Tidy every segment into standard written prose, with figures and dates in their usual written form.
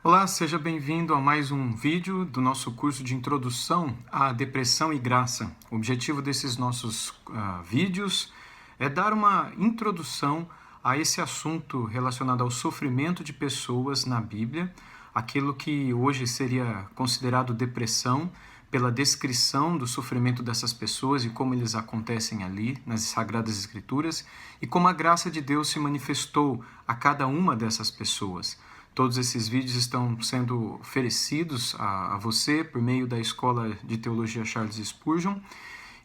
Olá, seja bem-vindo a mais um vídeo do nosso curso de Introdução à Depressão e Graça. O objetivo desses nossos vídeos é dar uma introdução a esse assunto relacionado ao sofrimento de pessoas na Bíblia, aquilo que hoje seria considerado depressão, pela descrição do sofrimento dessas pessoas e como eles acontecem ali nas Sagradas Escrituras e como a graça de Deus se manifestou a cada uma dessas pessoas. Todos esses vídeos estão sendo oferecidos a você por meio da Escola de Teologia Charles Spurgeon.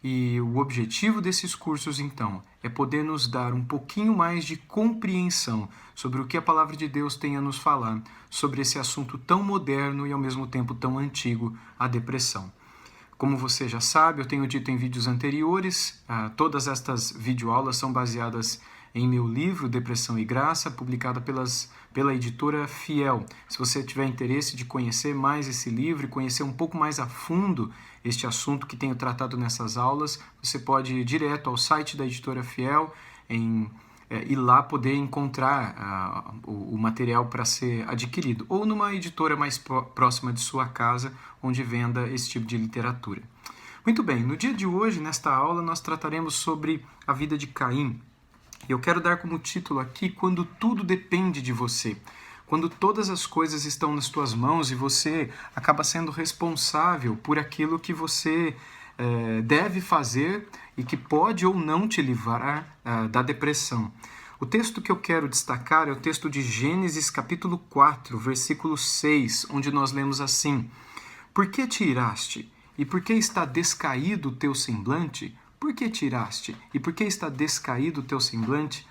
E o objetivo desses cursos, então, é poder nos dar um pouquinho mais de compreensão sobre o que a Palavra de Deus tem a nos falar sobre esse assunto tão moderno e ao mesmo tempo tão antigo, a depressão. Como você já sabe, eu tenho dito em vídeos anteriores, todas estas videoaulas são baseadas em meu livro Depressão e Graça, publicado pela editora Fiel. Se você tiver interesse de conhecer mais esse livro e conhecer um pouco mais a fundo este assunto que tenho tratado nessas aulas, você pode ir direto ao site da editora Fiel e lá poder encontrar o material para ser adquirido, ou numa editora mais próxima de sua casa, onde venda esse tipo de literatura. Muito bem, no dia de hoje, nesta aula, nós trataremos sobre a vida de Caim. Eu quero dar como título aqui, Quando Tudo Depende de Você. Quando todas as coisas estão nas tuas mãos e você acaba sendo responsável por aquilo que você deve fazer e que pode ou não te livrar da depressão. O texto que eu quero destacar é o texto de Gênesis capítulo 4, versículo 6, onde nós lemos assim: Por que te iraste? E por que está descaído o teu semblante? Por que te iraste? E por que está descaído o teu semblante?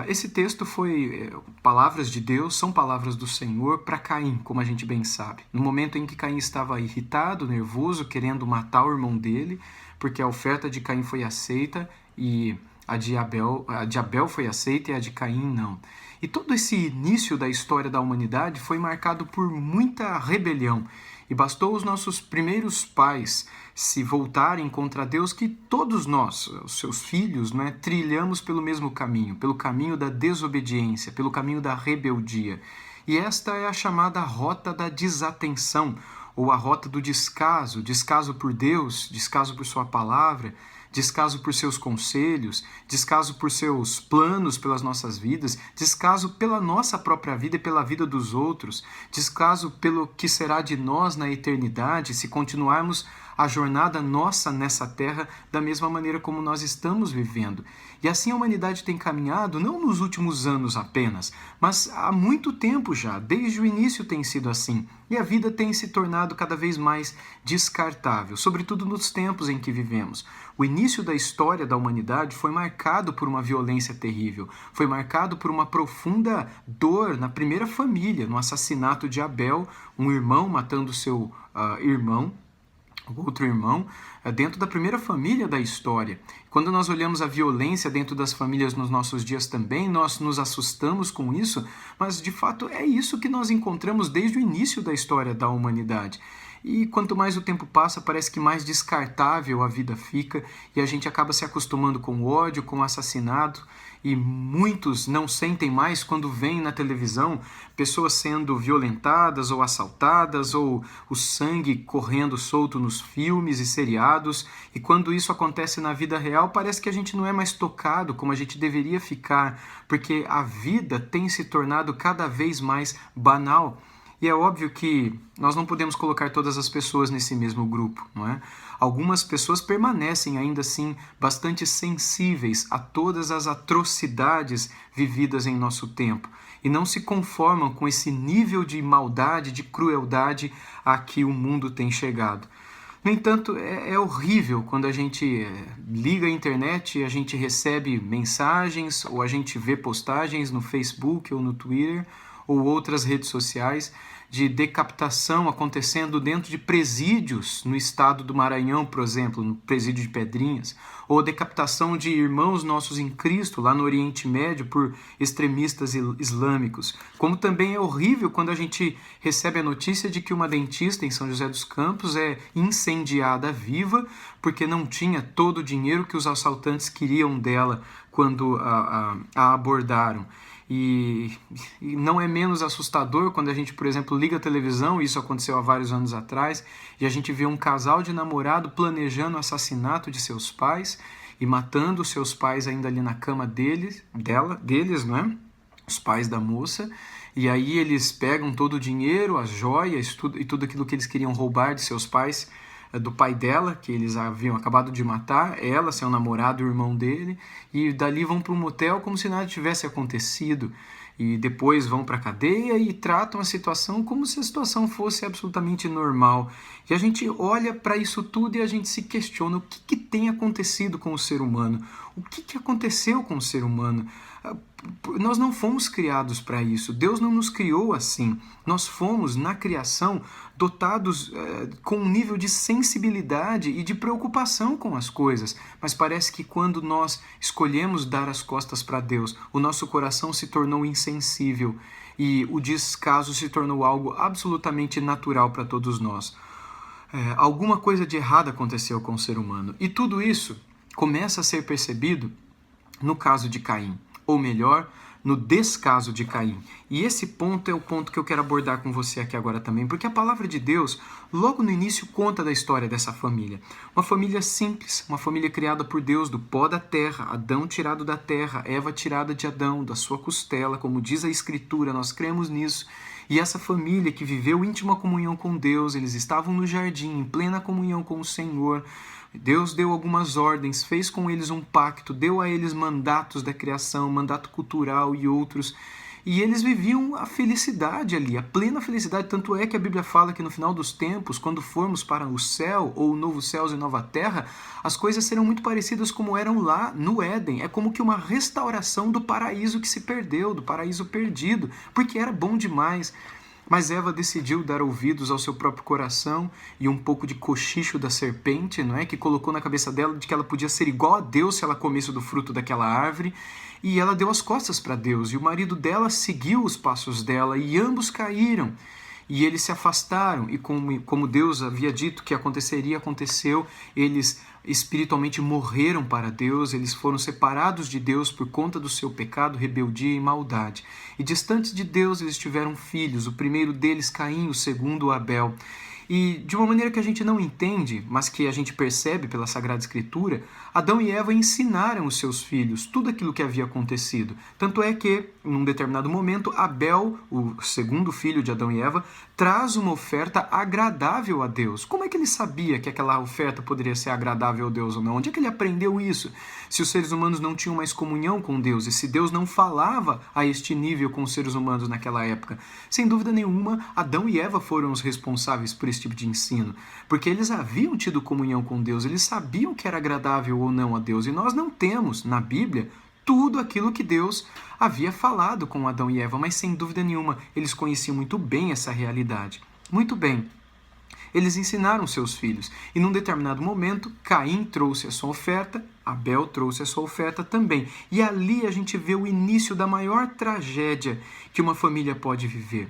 Esse texto foi palavras de Deus, são palavras do Senhor para Caim, como a gente bem sabe. No momento em que Caim estava irritado, nervoso, querendo matar o irmão dele, porque a oferta de Caim foi aceita e a de Abel foi aceita e a de Caim não. E todo esse início da história da humanidade foi marcado por muita rebelião. E bastou os nossos primeiros pais se voltarem contra Deus que todos nós, os seus filhos, trilhamos pelo mesmo caminho, pelo caminho da desobediência, pelo caminho da rebeldia. E esta é a chamada rota da desatenção, ou a rota do descaso, descaso por Deus, descaso por sua palavra, descaso por seus conselhos, descaso por seus planos pelas nossas vidas, descaso pela nossa própria vida e pela vida dos outros, descaso pelo que será de nós na eternidade se continuarmos a jornada nossa nessa terra da mesma maneira como nós estamos vivendo. E assim a humanidade tem caminhado, não nos últimos anos apenas, mas há muito tempo já, desde o início tem sido assim. E a vida tem se tornado cada vez mais descartável, sobretudo nos tempos em que vivemos. O início da história da humanidade foi marcado por uma violência terrível, foi marcado por uma profunda dor na primeira família, no assassinato de Abel, um irmão matando seu outro irmão, dentro da primeira família da história. Quando nós olhamos a violência dentro das famílias nos nossos dias também, nós nos assustamos com isso, mas de fato é isso que nós encontramos desde o início da história da humanidade. E quanto mais o tempo passa, parece que mais descartável a vida fica e a gente acaba se acostumando com o ódio, com o assassinato, e muitos não sentem mais quando veem na televisão pessoas sendo violentadas ou assaltadas, ou o sangue correndo solto nos filmes e seriados, e quando isso acontece na vida real, parece que a gente não é mais tocado como a gente deveria ficar, porque a vida tem se tornado cada vez mais banal. E é óbvio que nós não podemos colocar todas as pessoas nesse mesmo grupo, não é? Algumas pessoas permanecem ainda assim bastante sensíveis a todas as atrocidades vividas em nosso tempo e não se conformam com esse nível de maldade, de crueldade a que o mundo tem chegado. No entanto, é horrível quando a gente liga a internet e a gente recebe mensagens ou a gente vê postagens no Facebook ou no Twitter ou outras redes sociais de decapitação acontecendo dentro de presídios no estado do Maranhão, por exemplo, no presídio de Pedrinhas, ou decapitação de irmãos nossos em Cristo lá no Oriente Médio por extremistas islâmicos. Como também é horrível quando a gente recebe a notícia de que uma dentista em São José dos Campos é incendiada viva porque não tinha todo o dinheiro que os assaltantes queriam dela quando a abordaram. E não é menos assustador quando a gente, por exemplo, liga a televisão, isso aconteceu há vários anos atrás, e a gente vê um casal de namorado planejando o assassinato de seus pais e matando seus pais ainda ali na cama deles, não é? Os pais da moça. E aí eles pegam todo o dinheiro, as joias e tudo aquilo que eles queriam roubar de seus pais, do pai dela, que eles haviam acabado de matar, ela, seu namorado e o irmão dele, e dali vão para um motel como se nada tivesse acontecido. E depois vão para a cadeia e tratam a situação como se a situação fosse absolutamente normal. E a gente olha para isso tudo e a gente se questiona o que tem acontecido com o ser humano. O que aconteceu com o ser humano? Nós não fomos criados para isso. Deus não nos criou assim. Nós fomos, na criação, dotados com um nível de sensibilidade e de preocupação com as coisas. Mas parece que quando nós escolhemos dar as costas para Deus, o nosso coração se tornou insensível e o descaso se tornou algo absolutamente natural para todos nós. Alguma coisa de errado aconteceu com o ser humano. E tudo isso começa a ser percebido no caso de Caim. Ou melhor, no descaso de Caim. E esse ponto é o ponto que eu quero abordar com você aqui agora também, porque a palavra de Deus, logo no início, conta da história dessa família. Uma família simples, uma família criada por Deus do pó da terra, Adão tirado da terra, Eva tirada de Adão, da sua costela, como diz a Escritura, nós cremos nisso. E essa família que viveu íntima comunhão com Deus, eles estavam no jardim, em plena comunhão com o Senhor. Deus deu algumas ordens, fez com eles um pacto, deu a eles mandatos da criação, mandato cultural e outros. E eles viviam a felicidade ali, a plena felicidade. Tanto é que a Bíblia fala que no final dos tempos, quando formos para o céu, ou novo céus e nova terra, as coisas serão muito parecidas como eram lá no Éden. É como que uma restauração do paraíso que se perdeu, do paraíso perdido, porque era bom demais. Mas Eva decidiu dar ouvidos ao seu próprio coração e um pouco de cochicho da serpente, não é? Que colocou na cabeça dela de que ela podia ser igual a Deus se ela comesse do fruto daquela árvore. E ela deu as costas para Deus. E o marido dela seguiu os passos dela e ambos caíram. E eles se afastaram. E como Deus havia dito que aconteceria, aconteceu. Eles espiritualmente morreram para Deus, eles foram separados de Deus por conta do seu pecado, rebeldia e maldade. E distantes de Deus eles tiveram filhos, o primeiro deles Caim, o segundo Abel. E de uma maneira que a gente não entende, mas que a gente percebe pela Sagrada Escritura, Adão e Eva ensinaram os seus filhos tudo aquilo que havia acontecido. Tanto é que, num determinado momento, Abel, o segundo filho de Adão e Eva, traz uma oferta agradável a Deus. Como é que ele sabia que aquela oferta poderia ser agradável a Deus ou não? Onde é que ele aprendeu isso? Se os seres humanos não tinham mais comunhão com Deus e se Deus não falava a este nível com os seres humanos naquela época, sem dúvida nenhuma, Adão e Eva foram os responsáveis por esse tipo de ensino, porque eles haviam tido comunhão com Deus, eles sabiam que era agradável ou não a Deus, e nós não temos na Bíblia tudo aquilo que Deus havia falado com Adão e Eva, mas sem dúvida nenhuma, eles conheciam muito bem essa realidade. Muito bem. Eles ensinaram seus filhos, e num determinado momento, Caim trouxe a sua oferta, Abel trouxe a sua oferta também. E ali a gente vê o início da maior tragédia que uma família pode viver.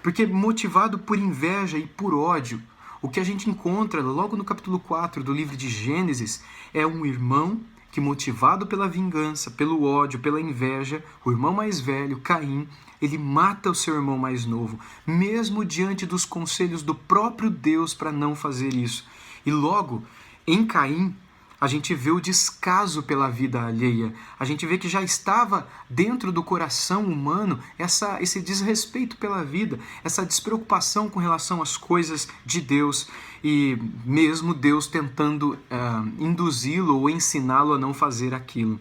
Porque motivado por inveja e por ódio, o que a gente encontra logo no capítulo 4 do livro de Gênesis é um irmão que, motivado pela vingança, pelo ódio, pela inveja, o irmão mais velho, Caim, ele mata o seu irmão mais novo, mesmo diante dos conselhos do próprio Deus para não fazer isso. E logo, em Caim, a gente vê o descaso pela vida alheia. A gente vê que já estava dentro do coração humano esse desrespeito pela vida, essa despreocupação com relação às coisas de Deus, e mesmo Deus tentando induzi-lo ou ensiná-lo a não fazer aquilo.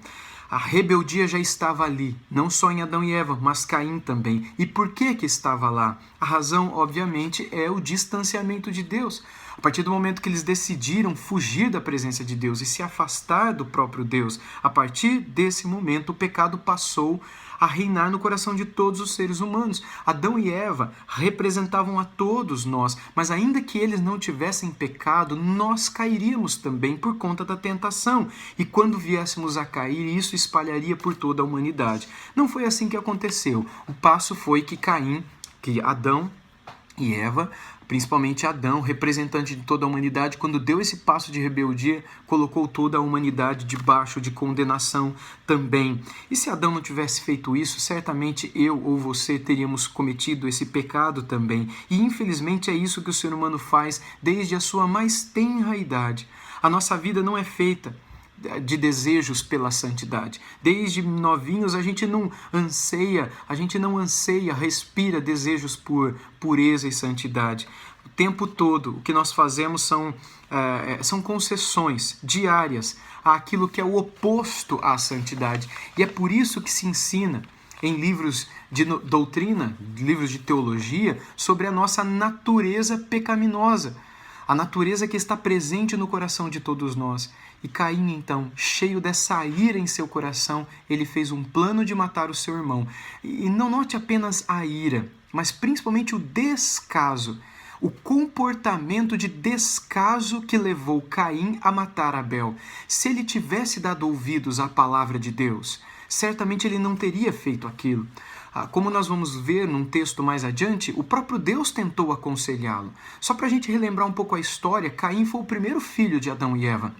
A rebeldia já estava ali, não só em Adão e Eva, mas Caim também. E por que estava lá? A razão, obviamente, é o distanciamento de Deus. A partir do momento que eles decidiram fugir da presença de Deus e se afastar do próprio Deus, a partir desse momento o pecado passou a reinar no coração de todos os seres humanos. Adão e Eva representavam a todos nós, mas ainda que eles não tivessem pecado, nós cairíamos também por conta da tentação. E quando viéssemos a cair, isso espalharia por toda a humanidade. Não foi assim que aconteceu. O passo foi que Adão e Eva principalmente Adão, representante de toda a humanidade, quando deu esse passo de rebeldia, colocou toda a humanidade debaixo de condenação também. E se Adão não tivesse feito isso, certamente eu ou você teríamos cometido esse pecado também. E infelizmente é isso que o ser humano faz desde a sua mais tenra idade. A nossa vida não é feita de desejos pela santidade. Desde novinhos a gente não anseia, respira desejos por pureza e santidade. O tempo todo o que nós fazemos são concessões diárias àquilo que é o oposto à santidade. E é por isso que se ensina em livros de doutrina, livros de teologia, sobre a nossa natureza pecaminosa. A natureza que está presente no coração de todos nós. E Caim, então, cheio dessa ira em seu coração, ele fez um plano de matar o seu irmão. E não note apenas a ira, mas principalmente o descaso, o comportamento de descaso que levou Caim a matar Abel. Se ele tivesse dado ouvidos à palavra de Deus, certamente ele não teria feito aquilo. Como nós vamos ver num texto mais adiante, o próprio Deus tentou aconselhá-lo. Só para a gente relembrar um pouco a história, Caim foi o primeiro filho de Adão e Eva.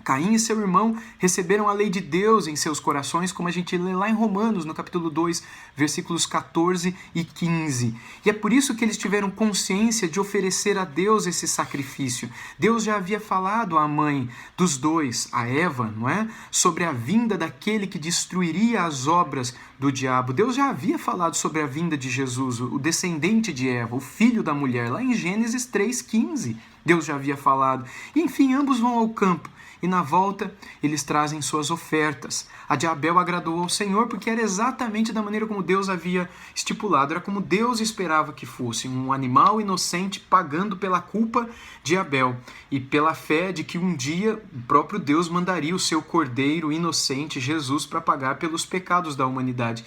Caim e seu irmão receberam a lei de Deus em seus corações, como a gente lê lá em Romanos, no capítulo 2, versículos 14 e 15. E é por isso que eles tiveram consciência de oferecer a Deus esse sacrifício. Deus já havia falado à mãe dos dois, a Eva, não é? Sobre a vinda daquele que destruiria as obras do diabo. Deus já havia falado sobre a vinda de Jesus, o descendente de Eva, o filho da mulher, lá em Gênesis 3,15. Deus já havia falado. E, enfim, ambos vão ao campo. E na volta, eles trazem suas ofertas. A de Abel agradou ao Senhor porque era exatamente da maneira como Deus havia estipulado. Era como Deus esperava que fosse, um animal inocente pagando pela culpa de Abel. E pela fé de que um dia o próprio Deus mandaria o seu cordeiro inocente, Jesus, para pagar pelos pecados da humanidade.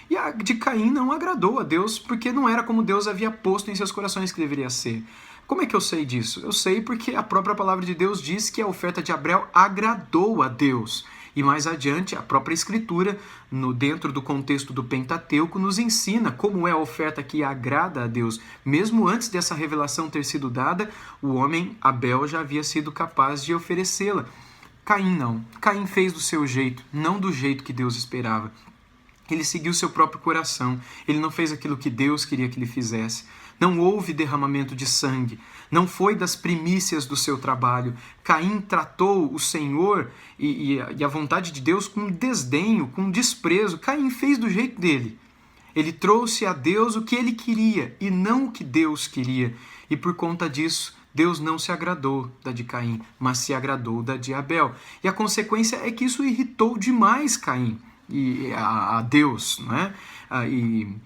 E a de Caim não agradou a Deus porque não era como Deus havia posto em seus corações que deveria ser. Como é que eu sei disso? Eu sei porque a própria palavra de Deus diz que a oferta de Abel agradou a Deus. E mais adiante, a própria Escritura, dentro do contexto do Pentateuco, nos ensina como é a oferta que agrada a Deus. Mesmo antes dessa revelação ter sido dada, o homem Abel já havia sido capaz de oferecê-la. Caim não. Caim fez do seu jeito, não do jeito que Deus esperava. Ele seguiu seu próprio coração. Ele não fez aquilo que Deus queria que ele fizesse. Não houve derramamento de sangue. Não foi das primícias do seu trabalho. Caim tratou o Senhor e a vontade de Deus com desdenho, com desprezo. Caim fez do jeito dele. Ele trouxe a Deus o que ele queria e não o que Deus queria. E por conta disso, Deus não se agradou da de Caim, mas se agradou da de Abel. E a consequência é que isso irritou demais Caim e a Deus, não é?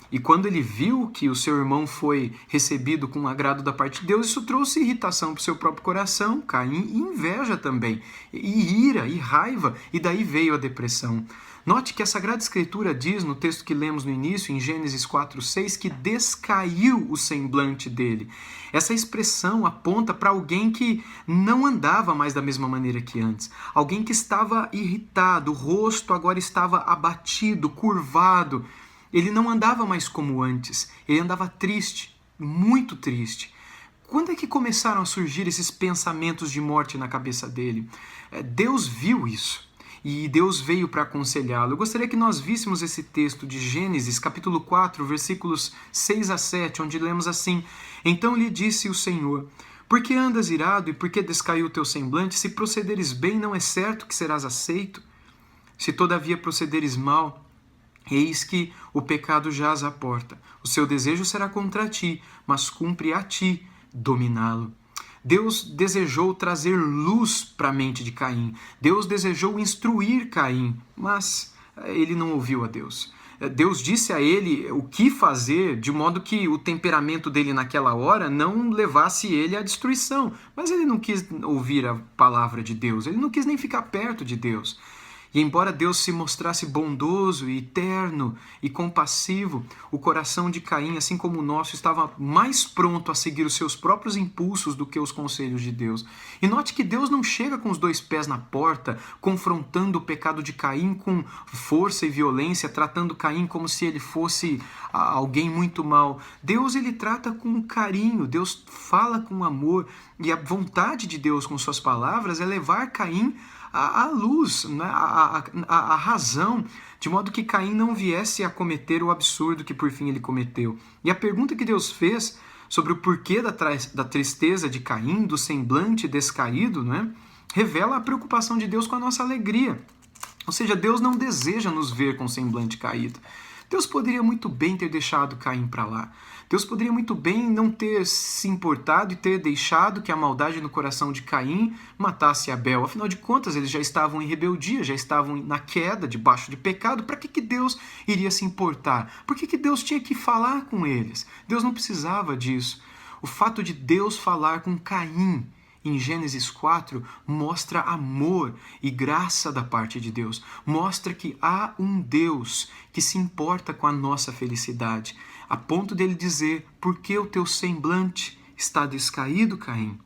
E quando ele viu que o seu irmão foi recebido com agrado da parte de Deus, isso trouxe irritação para o seu próprio coração, Caim, e inveja também, e ira, e raiva, e daí veio a depressão. Note que a Sagrada Escritura diz, no texto que lemos no início, em Gênesis 4:6, que descaiu o semblante dele. Essa expressão aponta para alguém que não andava mais da mesma maneira que antes. Alguém que estava irritado, o rosto agora estava abatido, curvado. Ele não andava mais como antes. Ele andava triste, muito triste. Quando é que começaram a surgir esses pensamentos de morte na cabeça dele? Deus viu isso. E Deus veio para aconselhá-lo. Eu gostaria que nós víssemos esse texto de Gênesis, capítulo 4, versículos 6 a 7, onde lemos assim: Então lhe disse o Senhor: Por que andas irado e por que descaiu o teu semblante? Se procederes bem, não é certo que serás aceito? Se todavia procederes mal, eis que o pecado jaz à porta. O seu desejo será contra ti, mas cumpre a ti dominá-lo. Deus desejou trazer luz para a mente de Caim. Deus desejou instruir Caim, mas ele não ouviu a Deus. Deus disse a ele o que fazer, de modo que o temperamento dele naquela hora não levasse ele à destruição. Mas ele não quis ouvir a palavra de Deus, ele não quis nem ficar perto de Deus. E embora Deus se mostrasse bondoso e terno e compassivo, o coração de Caim, assim como o nosso, estava mais pronto a seguir os seus próprios impulsos do que os conselhos de Deus. E note que Deus não chega com os dois pés na porta, confrontando o pecado de Caim com força e violência, tratando Caim como se ele fosse alguém muito mau. Deus, ele trata com carinho, Deus fala com amor, e a vontade de Deus com suas palavras é levar Caim à luz, né? à razão, de modo que Caim não viesse a cometer o absurdo que por fim ele cometeu. E a pergunta que Deus fez sobre o porquê da tristeza de Caim, do semblante descaído, né? Revela a preocupação de Deus com a nossa alegria. Ou seja, Deus não deseja nos ver com o semblante caído. Deus poderia muito bem ter deixado Caim para lá. Deus poderia muito bem não ter se importado e ter deixado que a maldade no coração de Caim matasse Abel. Afinal de contas, eles já estavam em rebeldia, já estavam na queda, debaixo de pecado. Para que Deus iria se importar? Por que Deus tinha que falar com eles? Deus não precisava disso. O fato de Deus falar com Caim em Gênesis 4, mostra amor e graça da parte de Deus. Mostra que há um Deus que se importa com a nossa felicidade, a ponto dele dizer: por que o teu semblante está descaído, Caim?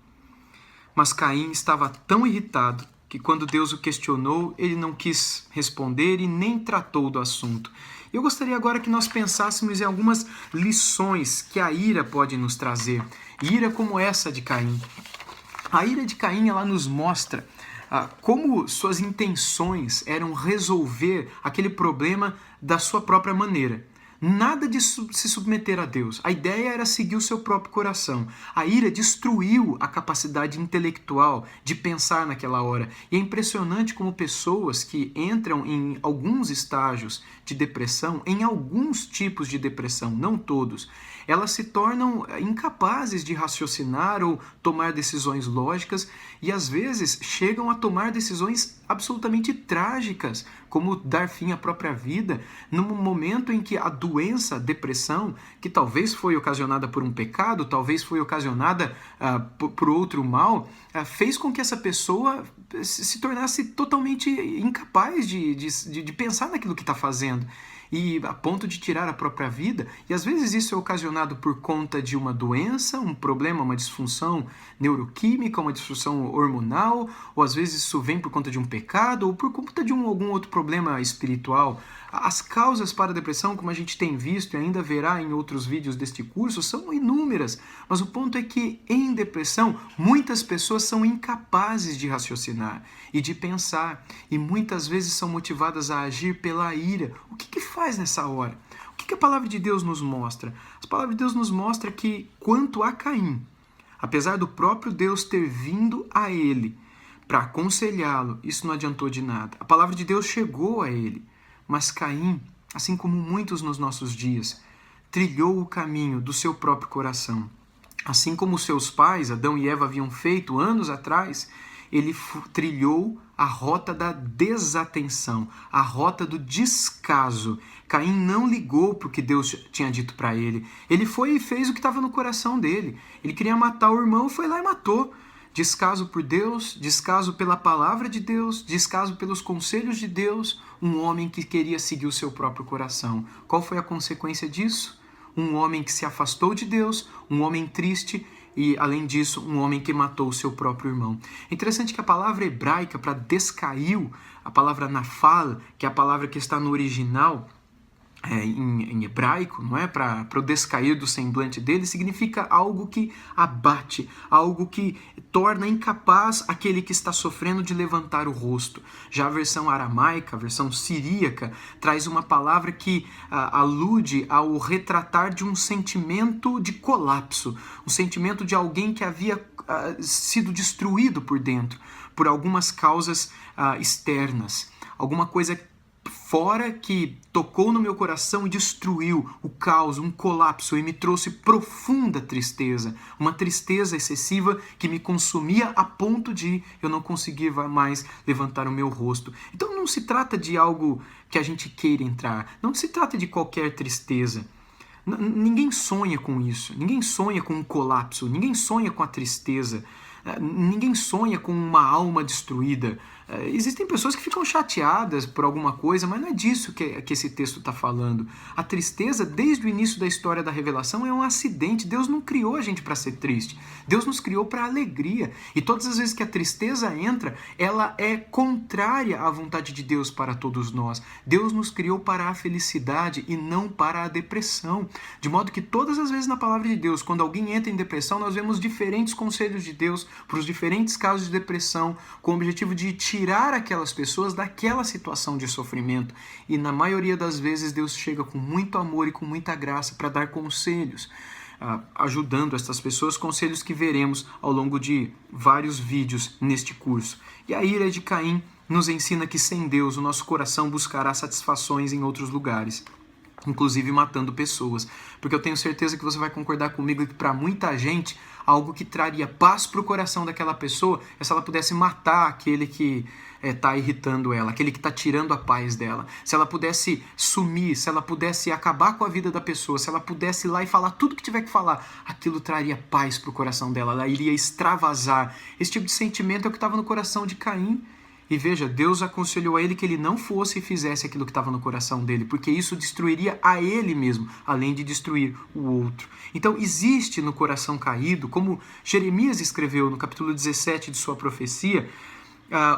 Mas Caim estava tão irritado que quando Deus o questionou, ele não quis responder e nem tratou do assunto. Eu gostaria agora que nós pensássemos em algumas lições que a ira pode nos trazer. Ira como essa de Caim. A ira de Caim, ela nos mostra como suas intenções eram resolver aquele problema da sua própria maneira. Nada de se submeter a Deus. A ideia era seguir o seu próprio coração. A ira destruiu a capacidade intelectual de pensar naquela hora. E é impressionante como pessoas que entram em alguns estágios de depressão, em alguns tipos de depressão, não todos, elas se tornam incapazes de raciocinar ou tomar decisões lógicas e às vezes chegam a tomar decisões absolutamente trágicas, como dar fim à própria vida, num momento em que a doença, a depressão, que talvez foi ocasionada por um pecado, talvez foi ocasionada por outro mal, fez com que essa pessoa se tornasse totalmente incapaz de pensar naquilo que está fazendo. E a ponto de tirar a própria vida, e às vezes isso é ocasionado por conta de uma doença, um problema, uma disfunção neuroquímica, uma disfunção hormonal, ou às vezes isso vem por conta de um pecado, ou por conta de algum outro problema espiritual. As causas para a depressão, como a gente tem visto e ainda verá em outros vídeos deste curso, são inúmeras, mas o ponto é que em depressão muitas pessoas são incapazes de raciocinar e de pensar, e muitas vezes são motivadas a agir pela ira. O que faz nessa hora? O que a palavra de Deus nos mostra? A palavra de Deus nos mostra que, quanto a Caim, apesar do próprio Deus ter vindo a ele para aconselhá-lo, isso não adiantou de nada. A palavra de Deus chegou a ele, mas Caim, assim como muitos nos nossos dias, trilhou o caminho do seu próprio coração. Assim como seus pais, Adão e Eva, haviam feito anos atrás, ele trilhou a rota da desatenção, a rota do descaso. Caim não ligou para o que Deus tinha dito para ele. Ele foi e fez o que estava no coração dele. Ele queria matar o irmão, foi lá e matou. Descaso por Deus, descaso pela palavra de Deus, descaso pelos conselhos de Deus, um homem que queria seguir o seu próprio coração. Qual foi a consequência disso? Um homem que se afastou de Deus, um homem triste e, além disso, um homem que matou o seu próprio irmão. É interessante que a palavra hebraica para descaiu, a palavra nafal, que é a palavra que está no original, em hebraico, não é? Para o descair do semblante dele, significa algo que abate, algo que torna incapaz aquele que está sofrendo de levantar o rosto. Já a versão aramaica, a versão siríaca, traz uma palavra que alude ao retratar de um sentimento de colapso, um sentimento de alguém que havia sido destruído por dentro, por algumas causas externas, alguma coisa fora que tocou no meu coração e destruiu o caos, um colapso, e me trouxe profunda tristeza, uma tristeza excessiva que me consumia a ponto de eu não conseguir mais levantar o meu rosto. Então não se trata de algo que a gente queira entrar, não se trata de qualquer tristeza. Ninguém sonha com isso, ninguém sonha com um colapso, ninguém sonha com a tristeza, ninguém sonha com uma alma destruída. Existem pessoas que ficam chateadas por alguma coisa, mas não é disso que esse texto está falando. A tristeza, desde o início da história da revelação, é um acidente. Deus não criou a gente para ser triste. Deus nos criou para alegria. E todas as vezes que a tristeza entra, ela é contrária à vontade de Deus para todos nós. Deus nos criou para a felicidade e não para a depressão. De modo que todas as vezes na palavra de Deus, quando alguém entra em depressão, nós vemos diferentes conselhos de Deus para os diferentes casos de depressão, com o objetivo de tirar aquelas pessoas daquela situação de sofrimento. E na maioria das vezes Deus chega com muito amor e com muita graça para dar conselhos, ajudando essas pessoas, conselhos que veremos ao longo de vários vídeos neste curso. E a ira de Caim nos ensina que sem Deus o nosso coração buscará satisfações em outros lugares, inclusive matando pessoas. Porque eu tenho certeza que você vai concordar comigo que para muita gente, algo que traria paz para o coração daquela pessoa é se ela pudesse matar aquele que está irritando ela, aquele que está tirando a paz dela. Se ela pudesse sumir, se ela pudesse acabar com a vida da pessoa, se ela pudesse ir lá e falar tudo que tiver que falar, aquilo traria paz para o coração dela, ela iria extravasar. Esse tipo de sentimento é o que estava no coração de Caim. E veja, Deus aconselhou a ele que ele não fosse e fizesse aquilo que estava no coração dele, porque isso destruiria a ele mesmo, além de destruir o outro. Então existe no coração caído, como Jeremias escreveu no capítulo 17 de sua profecia,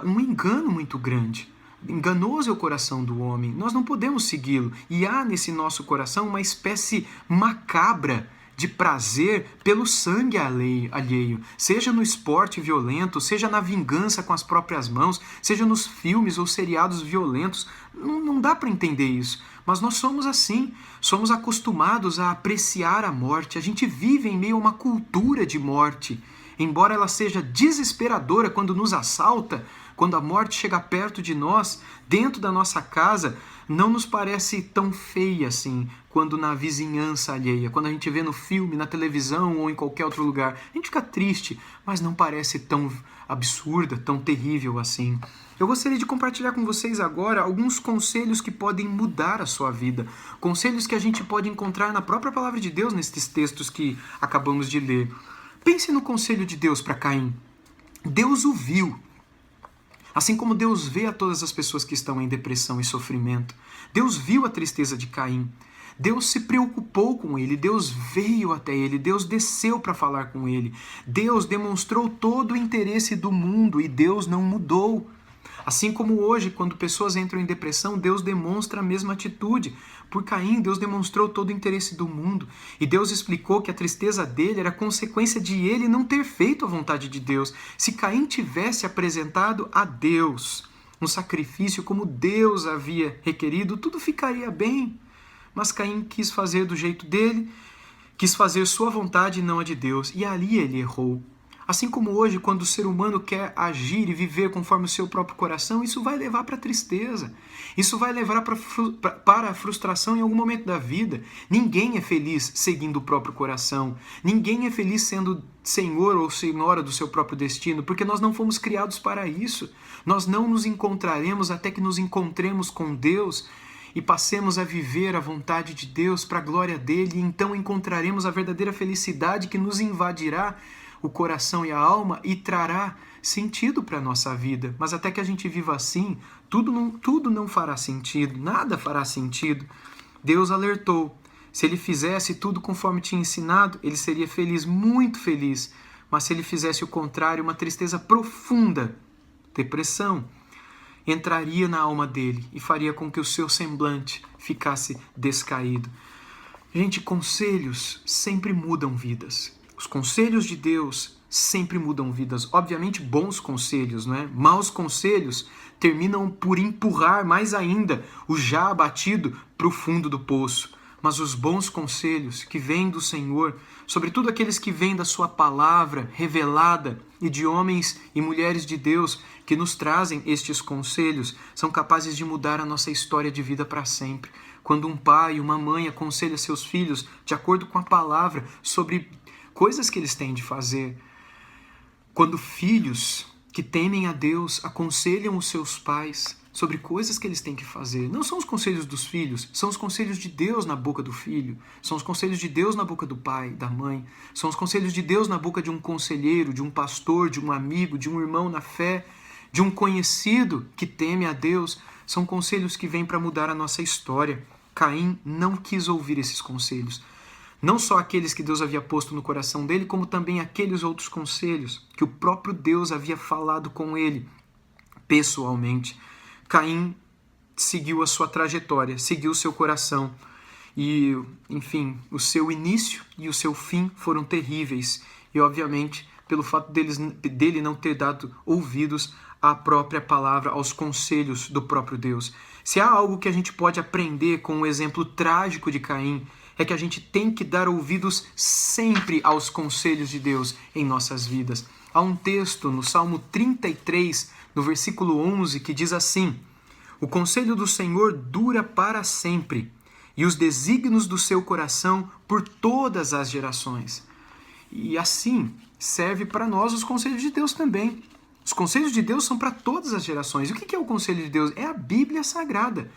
um engano muito grande. Enganoso é o coração do homem, nós não podemos segui-lo. E há nesse nosso coração uma espécie macabra de prazer pelo sangue alheio, seja no esporte violento, seja na vingança com as próprias mãos, seja nos filmes ou seriados violentos. Não dá para entender isso, mas nós somos assim, somos acostumados a apreciar a morte, a gente vive em meio a uma cultura de morte, embora ela seja desesperadora quando nos assalta, quando a morte chega perto de nós, dentro da nossa casa, não nos parece tão feia assim, quando na vizinhança alheia, quando a gente vê no filme, na televisão ou em qualquer outro lugar. A gente fica triste, mas não parece tão absurda, tão terrível assim. Eu gostaria de compartilhar com vocês agora alguns conselhos que podem mudar a sua vida. Conselhos que a gente pode encontrar na própria palavra de Deus, nesses textos que acabamos de ler. Pense no conselho de Deus para Caim. Deus o viu. Assim como Deus vê a todas as pessoas que estão em depressão e sofrimento. Deus viu a tristeza de Caim. Deus se preocupou com ele, Deus veio até ele, Deus desceu para falar com ele. Deus demonstrou todo o interesse do mundo e Deus não mudou. Assim como hoje, quando pessoas entram em depressão, Deus demonstra a mesma atitude. Por Caim, Deus demonstrou todo o interesse do mundo. E Deus explicou que a tristeza dele era consequência de ele não ter feito a vontade de Deus. Se Caim tivesse apresentado a Deus um sacrifício como Deus havia requerido, tudo ficaria bem. Mas Caim quis fazer do jeito dele, quis fazer sua vontade e não a de Deus. E ali ele errou. Assim como hoje, quando o ser humano quer agir e viver conforme o seu próprio coração, isso vai levar para a tristeza. Isso vai levar para a frustração em algum momento da vida. Ninguém é feliz seguindo o próprio coração. Ninguém é feliz sendo senhor ou senhora do seu próprio destino, porque nós não fomos criados para isso. Nós não nos encontraremos até que nos encontremos com Deus e passemos a viver a vontade de Deus para a glória dele, e então encontraremos a verdadeira felicidade que nos invadirá o coração e a alma e trará sentido para a nossa vida. Mas até que a gente viva assim, tudo não fará sentido, nada fará sentido. Deus alertou, se ele fizesse tudo conforme tinha ensinado, ele seria feliz, muito feliz. Mas se ele fizesse o contrário, uma tristeza profunda, depressão, entraria na alma dele e faria com que o seu semblante ficasse descaído. Gente, conselhos sempre mudam vidas. Os conselhos de Deus sempre mudam vidas. Obviamente, bons conselhos, não é? Maus conselhos terminam por empurrar mais ainda o já abatido para o fundo do poço. Mas os bons conselhos que vêm do Senhor, sobretudo aqueles que vêm da sua palavra revelada e de homens e mulheres de Deus que nos trazem estes conselhos, são capazes de mudar a nossa história de vida para sempre. Quando um pai e uma mãe aconselham seus filhos de acordo com a palavra sobre coisas que eles têm de fazer. Quando filhos que temem a Deus aconselham os seus pais sobre coisas que eles têm que fazer. Não são os conselhos dos filhos, são os conselhos de Deus na boca do filho. São os conselhos de Deus na boca do pai, da mãe. São os conselhos de Deus na boca de um conselheiro, de um pastor, de um amigo, de um irmão na fé, de um conhecido que teme a Deus, são conselhos que vêm para mudar a nossa história. Caim não quis ouvir esses conselhos. Não só aqueles que Deus havia posto no coração dele, como também aqueles outros conselhos que o próprio Deus havia falado com ele pessoalmente. Caim seguiu a sua trajetória, seguiu o seu coração. E, enfim, o seu início e o seu fim foram terríveis. E, obviamente, pelo fato dele não ter dado ouvidos à própria palavra, aos conselhos do próprio Deus. Se há algo que a gente pode aprender com o exemplo trágico de Caim, é que a gente tem que dar ouvidos sempre aos conselhos de Deus em nossas vidas. Há um texto no Salmo 33, no versículo 11, que diz assim: o conselho do Senhor dura para sempre, e os desígnios do seu coração por todas as gerações. E assim serve para nós os conselhos de Deus também. Os conselhos de Deus são para todas as gerações. E o que é o conselho de Deus? É a Bíblia Sagrada.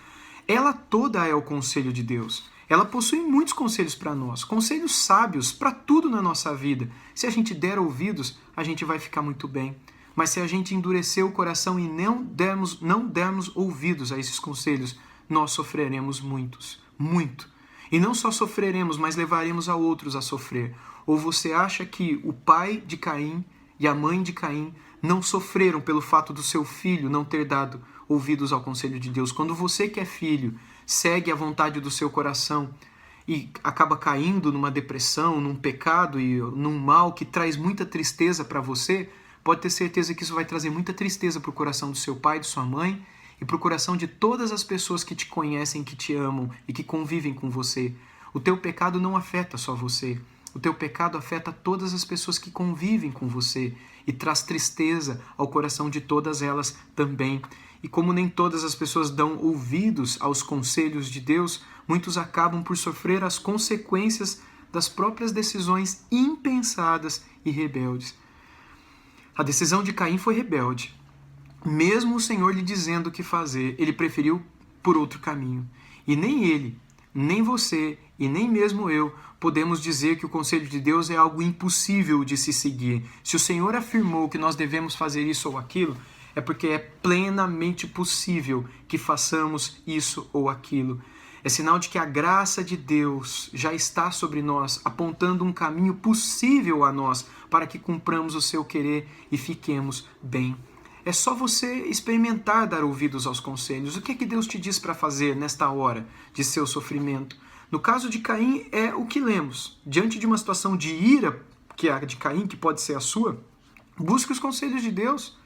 Ela toda é o conselho de Deus. Ela possui muitos conselhos para nós, conselhos sábios para tudo na nossa vida. Se a gente der ouvidos, a gente vai ficar muito bem. Mas se a gente endurecer o coração e não dermos ouvidos a esses conselhos, nós sofreremos muito. E não só sofreremos, mas levaremos a outros a sofrer. Ou você acha que o pai de Caim e a mãe de Caim não sofreram pelo fato do seu filho não ter dado ouvidos ao conselho de Deus? Quando você que é filho segue a vontade do seu coração e acaba caindo numa depressão, num pecado e num mal que traz muita tristeza para você, pode ter certeza que isso vai trazer muita tristeza para o coração do seu pai, de sua mãe e para o coração de todas as pessoas que te conhecem, que te amam e que convivem com você. O teu pecado não afeta só você. O teu pecado afeta todas as pessoas que convivem com você e traz tristeza ao coração de todas elas também. E como nem todas as pessoas dão ouvidos aos conselhos de Deus, muitos acabam por sofrer as consequências das próprias decisões impensadas e rebeldes. A decisão de Caim foi rebelde. Mesmo o Senhor lhe dizendo o que fazer, ele preferiu por outro caminho. E nem ele, nem você e nem mesmo eu podemos dizer que o conselho de Deus é algo impossível de se seguir. Se o Senhor afirmou que nós devemos fazer isso ou aquilo, é porque é plenamente possível que façamos isso ou aquilo. É sinal de que a graça de Deus já está sobre nós, apontando um caminho possível a nós para que cumpramos o seu querer e fiquemos bem. É só você experimentar dar ouvidos aos conselhos. O que é que Deus te diz para fazer nesta hora de seu sofrimento? No caso de Caim, é o que lemos. Diante de uma situação de ira, que é a de Caim, que pode ser a sua, busque os conselhos de Deus.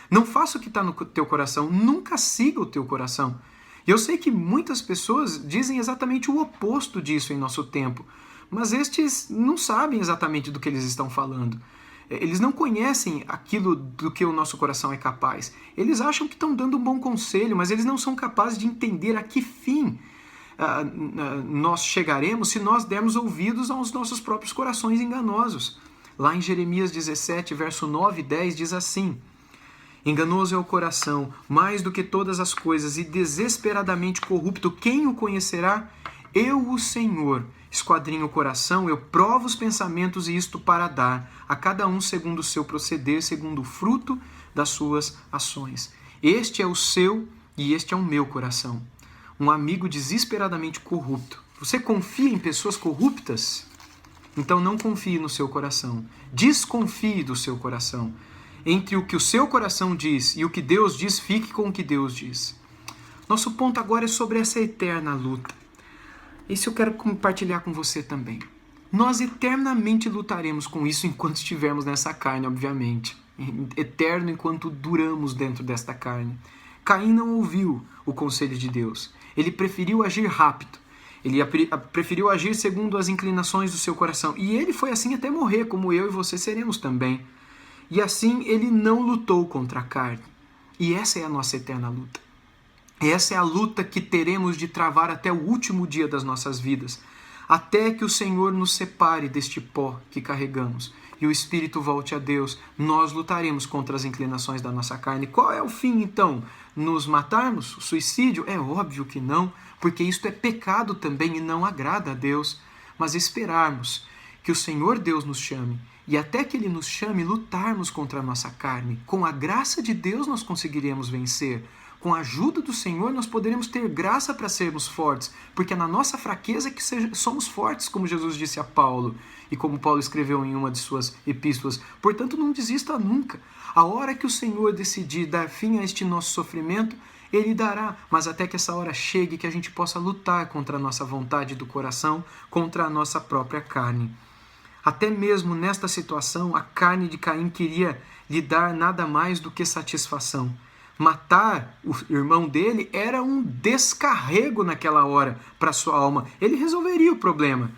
Não faça o que está no teu coração, nunca siga o teu coração. E eu sei que muitas pessoas dizem exatamente o oposto disso em nosso tempo, mas estes não sabem exatamente do que eles estão falando. Eles não conhecem aquilo do que o nosso coração é capaz. Eles acham que estão dando um bom conselho, mas eles não são capazes de entender a que fim nós chegaremos se nós dermos ouvidos aos nossos próprios corações enganosos. Lá em Jeremias 17, verso 9 e 10 diz assim: enganoso é o coração, mais do que todas as coisas, e desesperadamente corrupto, quem o conhecerá? Eu, o Senhor, esquadrinho o coração, eu provo os pensamentos, e isto para dar a cada um segundo o seu proceder, segundo o fruto das suas ações. Este é o seu e este é o meu coração. Um amigo desesperadamente corrupto. Você confia em pessoas corruptas? Então não confie no seu coração. Desconfie do seu coração. Entre o que o seu coração diz e o que Deus diz, fique com o que Deus diz. Nosso ponto agora é sobre essa eterna luta. Isso eu quero compartilhar com você também. Nós eternamente lutaremos com isso enquanto estivermos nessa carne, obviamente. Eterno enquanto duramos dentro desta carne. Caim não ouviu o conselho de Deus. Ele preferiu agir rápido. Ele preferiu agir segundo as inclinações do seu coração. E ele foi assim até morrer, como eu e você seremos também. E assim ele não lutou contra a carne. E essa é a nossa eterna luta. Essa é a luta que teremos de travar até o último dia das nossas vidas. Até que o Senhor nos separe deste pó que carregamos e o Espírito volte a Deus, nós lutaremos contra as inclinações da nossa carne. Qual é o fim, então? Nos matarmos? O suicídio? É óbvio que não, porque isto é pecado também e não agrada a Deus. Mas esperarmos que o Senhor Deus nos chame. E até que Ele nos chame, lutarmos contra a nossa carne. Com a graça de Deus nós conseguiremos vencer. Com a ajuda do Senhor nós poderemos ter graça para sermos fortes. Porque é na nossa fraqueza que somos fortes, como Jesus disse a Paulo. E como Paulo escreveu em uma de suas epístolas. Portanto, não desista nunca. A hora que o Senhor decidir dar fim a este nosso sofrimento, Ele dará, mas até que essa hora chegue, que a gente possa lutar contra a nossa vontade do coração, contra a nossa própria carne. Até mesmo nesta situação, a carne de Caim queria lhe dar nada mais do que satisfação. Matar o irmão dele era um descarrego naquela hora para sua alma. Ele resolveria o problema.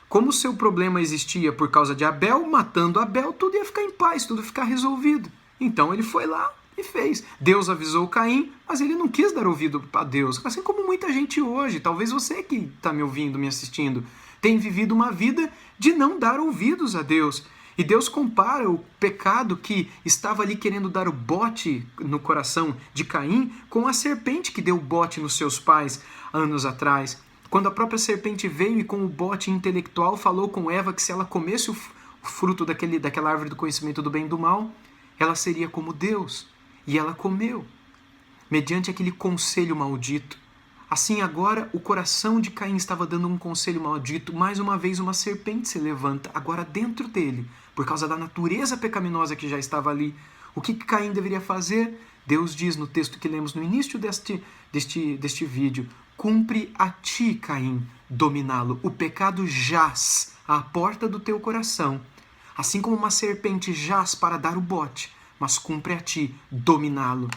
Como o seu problema existia por causa de Abel, matando Abel, tudo ia ficar em paz, tudo ia ficar resolvido. Então ele foi lá e fez. Deus avisou Caim, mas ele não quis dar ouvido a Deus. Assim como muita gente hoje, talvez você que está me ouvindo, me assistindo, tem vivido uma vida de não dar ouvidos a Deus. E Deus compara o pecado que estava ali querendo dar o bote no coração de Caim com a serpente que deu o bote nos seus pais anos atrás. Quando a própria serpente veio e com o bote intelectual falou com Eva que se ela comesse o fruto daquela árvore do conhecimento do bem e do mal, ela seria como Deus. E ela comeu, mediante aquele conselho maldito. Assim agora o coração de Caim estava dando um conselho maldito. Mais uma vez uma serpente se levanta, agora dentro dele, por causa da natureza pecaminosa que já estava ali. O que Caim deveria fazer? Deus diz no texto que lemos no início deste vídeo: cumpre a ti, Caim, dominá-lo. O pecado jaz à porta do teu coração, assim como uma serpente jaz para dar o bote, mas cumpre a ti dominá-lo.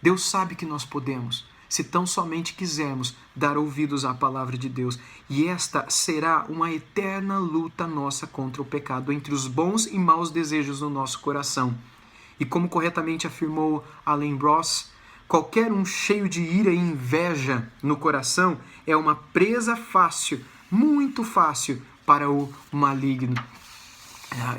Deus sabe que nós podemos, se tão somente quisermos dar ouvidos à palavra de Deus. E esta será uma eterna luta nossa contra o pecado, entre os bons e maus desejos do nosso coração. E como corretamente afirmou Alan Ross, qualquer um cheio de ira e inveja no coração é uma presa fácil, muito fácil, para o maligno.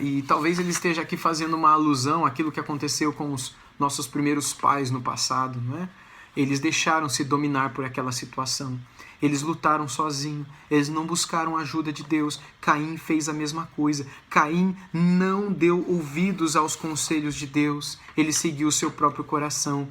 E talvez ele esteja aqui fazendo uma alusão àquilo que aconteceu com os nossos primeiros pais no passado, não é? Eles deixaram-se dominar por aquela situação. Eles lutaram sozinhos. Eles não buscaram a ajuda de Deus. Caim fez a mesma coisa. Caim não deu ouvidos aos conselhos de Deus. Ele seguiu o seu próprio coração.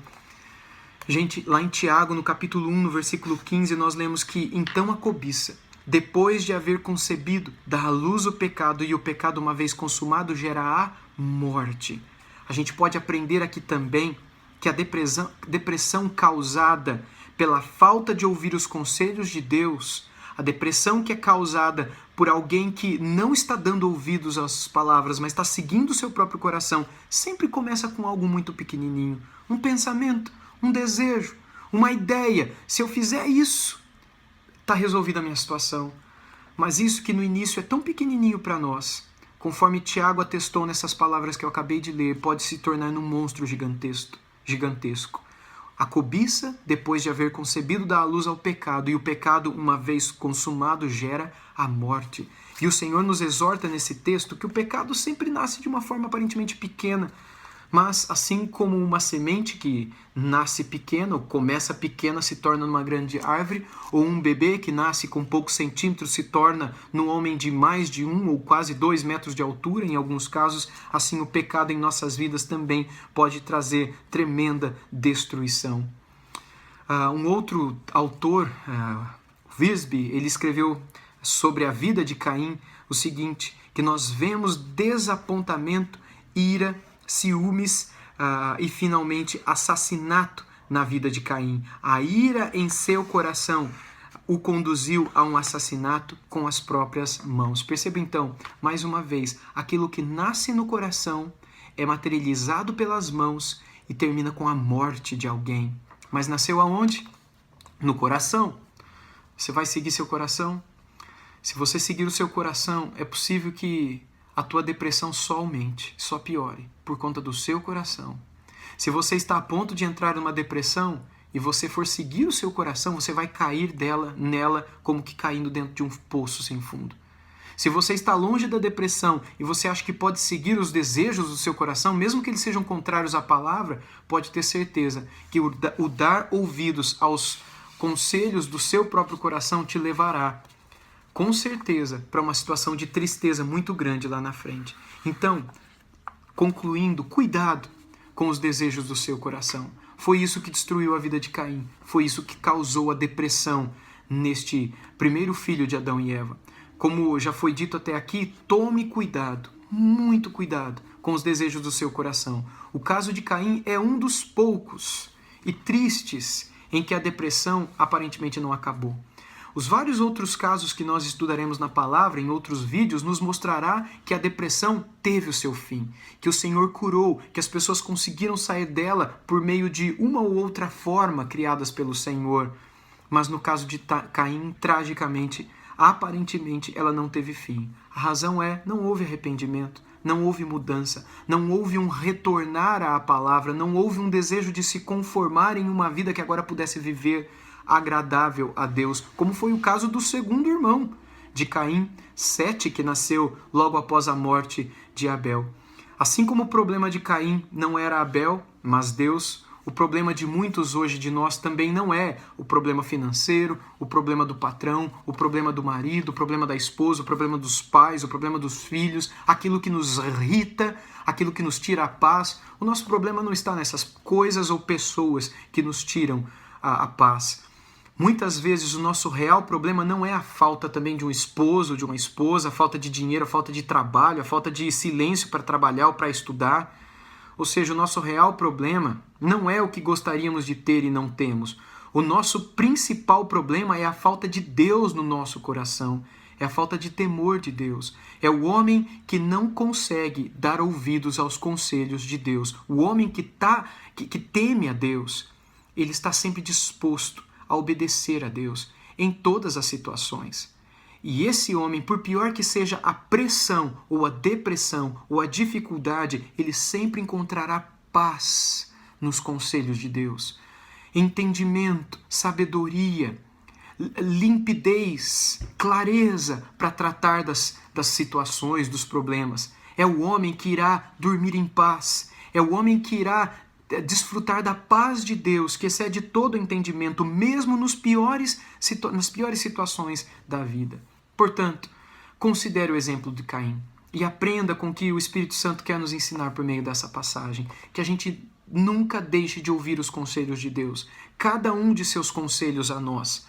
Gente, lá em Tiago, no capítulo 1, no versículo 15, nós lemos que então a cobiça, depois de haver concebido, dá à luz o pecado, e o pecado, uma vez consumado, gera a morte. A gente pode aprender aqui também que a depressão causada pela falta de ouvir os conselhos de Deus, a depressão que é causada por alguém que não está dando ouvidos às palavras, mas está seguindo o seu próprio coração, sempre começa com algo muito pequenininho. Um pensamento, um desejo, uma ideia. Se eu fizer isso, está resolvida a minha situação. Mas isso que no início é tão pequenininho para nós, conforme Tiago atestou nessas palavras que eu acabei de ler, pode se tornar num monstro gigantesco. A cobiça, depois de haver concebido, dá à luz ao pecado, e o pecado, uma vez consumado, gera a morte. E o Senhor nos exorta nesse texto que o pecado sempre nasce de uma forma aparentemente pequena, mas assim como uma semente que nasce pequena, ou começa pequena, se torna uma grande árvore, ou um bebê que nasce com poucos centímetros se torna num homem de mais de 1 ou quase 2 metros de altura, em alguns casos, assim o pecado em nossas vidas também pode trazer tremenda destruição. Um outro autor, Wiersbe, ele escreveu sobre a vida de Caim o seguinte, que nós vemos desapontamento, ira, ciúmes e finalmente assassinato na vida de Caim. A ira em seu coração o conduziu a um assassinato com as próprias mãos. Perceba então, mais uma vez, aquilo que nasce no coração é materializado pelas mãos e termina com a morte de alguém. Mas nasceu aonde? No coração. Você vai seguir seu coração? Se você seguir o seu coração, é possível que a tua depressão só aumente, só piore, por conta do seu coração. Se você está a ponto de entrar numa depressão e você for seguir o seu coração, você vai cair nela como que caindo dentro de um poço sem fundo. Se você está longe da depressão e você acha que pode seguir os desejos do seu coração, mesmo que eles sejam contrários à palavra, pode ter certeza que o dar ouvidos aos conselhos do seu próprio coração te levará com certeza, para uma situação de tristeza muito grande lá na frente. Então, concluindo, cuidado com os desejos do seu coração. Foi isso que destruiu a vida de Caim. Foi isso que causou a depressão neste primeiro filho de Adão e Eva. Como já foi dito até aqui, tome cuidado, muito cuidado com os desejos do seu coração. O caso de Caim é um dos poucos e tristes em que a depressão aparentemente não acabou. Os vários outros casos que nós estudaremos na palavra, em outros vídeos, nos mostrará que a depressão teve o seu fim, que o Senhor curou, que as pessoas conseguiram sair dela por meio de uma ou outra forma criadas pelo Senhor. Mas no caso de Caim, tragicamente, aparentemente ela não teve fim. A razão é, não houve arrependimento, não houve mudança, não houve um retornar à palavra, não houve um desejo de se conformar em uma vida que agora pudesse viver agradável a Deus, como foi o caso do segundo irmão de Caim, Sete, que nasceu logo após a morte de Abel. Assim como o problema de Caim não era Abel, mas Deus, o problema de muitos hoje de nós também não é o problema financeiro, o problema do patrão, o problema do marido, o problema da esposa, o problema dos pais, o problema dos filhos, aquilo que nos irrita, aquilo que nos tira a paz. O nosso problema não está nessas coisas ou pessoas que nos tiram a paz. Muitas vezes o nosso real problema não é a falta também de um esposo, de uma esposa, a falta de dinheiro, a falta de trabalho, a falta de silêncio para trabalhar ou para estudar. Ou seja, o nosso real problema não é o que gostaríamos de ter e não temos. O nosso principal problema é a falta de Deus no nosso coração. É a falta de temor de Deus. É o homem que não consegue dar ouvidos aos conselhos de Deus. O homem que teme a Deus, ele está sempre disposto a obedecer a Deus em todas as situações. E esse homem, por pior que seja a pressão, ou a depressão, ou a dificuldade, ele sempre encontrará paz nos conselhos de Deus. Entendimento, sabedoria, limpidez, clareza para tratar das situações, dos problemas. É o homem que irá dormir em paz. É o homem que irá desfrutar da paz de Deus, que excede todo entendimento, mesmo nas piores situações da vida. Portanto, considere o exemplo de Caim e aprenda com o que o Espírito Santo quer nos ensinar por meio dessa passagem, que a gente nunca deixe de ouvir os conselhos de Deus, cada um de seus conselhos a nós,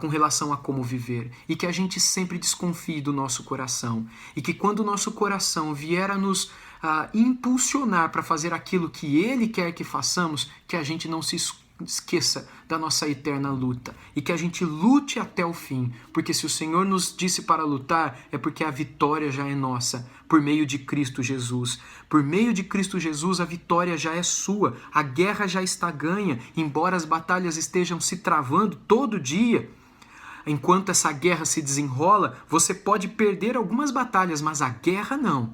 com relação a como viver, e que a gente sempre desconfie do nosso coração, e que quando o nosso coração vier a nos impulsionar para fazer aquilo que Ele quer que façamos, que a gente não se esqueça da nossa eterna luta, e que a gente lute até o fim, porque se o Senhor nos disse para lutar, é porque a vitória já é nossa, por meio de Cristo Jesus. Por meio de Cristo Jesus, a vitória já é sua, a guerra já está ganha, embora as batalhas estejam se travando todo dia. Enquanto essa guerra se desenrola, você pode perder algumas batalhas, mas a guerra não.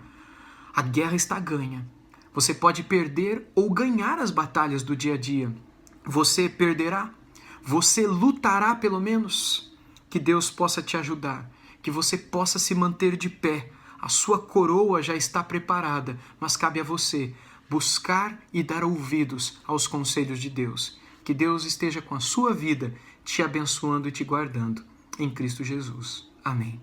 A guerra está ganha. Você pode perder ou ganhar as batalhas do dia a dia. Você perderá. Você lutará pelo menos. Que Deus possa te ajudar. Que você possa se manter de pé. A sua coroa já está preparada, mas cabe a você buscar e dar ouvidos aos conselhos de Deus. Que Deus esteja com a sua vida, te abençoando e te guardando. Em Cristo Jesus. Amém.